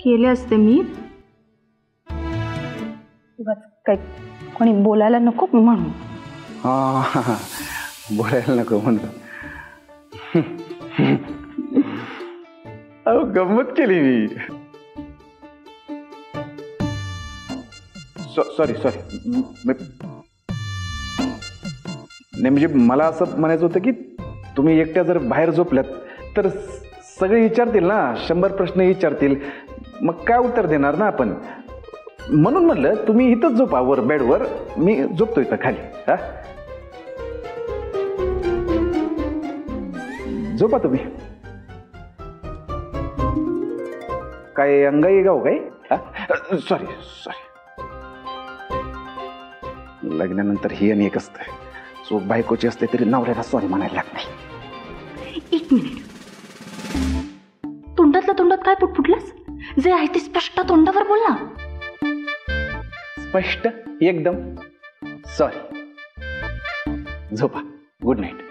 केले असते मी, काही कोणी बोलायला नको म्हणून. हा बोलायला नको म्हणून. अहो गंमत केली मी. सॉरी नाही, म्हणजे मला असं म्हणायचं होतं की तुम्ही एकट्या जर बाहेर झोपल्यात तर सगळे विचारतील ना, 100 प्रश्न विचारतील, मग काय उत्तर देणार ना आपण. म्हणून म्हणलं तुम्ही इथंच झोपा, वर बेडवर, मी झोपतो इथं खाली. हा झोपा तुम्ही. काय अंगाई गाव काय? सॉरी लग्नानंतर ही आणि एक असतं, चूक बायकोची असते तरी नवऱ्याला सॉरी म्हणायला लागत नाही. 1 मिनिट, तोंडातल्या तोंडात काय पुटपुटलंस? जे आहे ते स्पष्ट तोंडावर बोल ना. स्पष्ट एकदम. सॉरी. झोपा. Good night.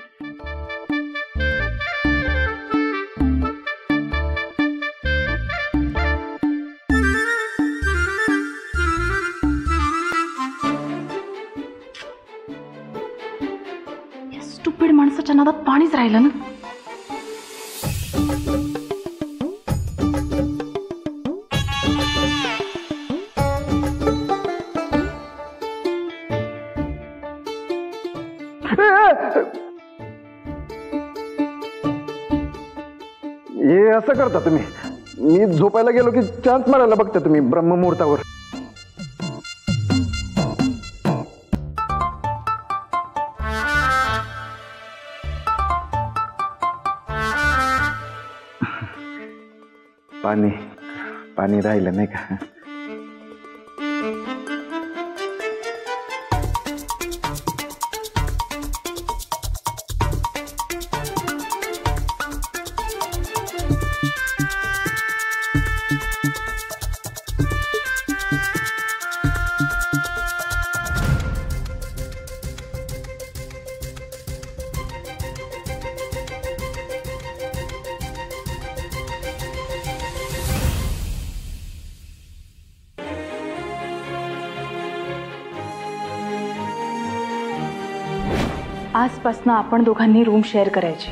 स्टुपिड माणसाच्या नादात पाणीच राहिलं ना. हे असं करता तुम्ही? मी झोपायला गेलो की चान्स मारायला बघता तुम्ही ब्रह्ममुहूर्तावर. पाणी राहिलं नाही का? आजपासून आपण दोघांनी रूम शेअर करायची.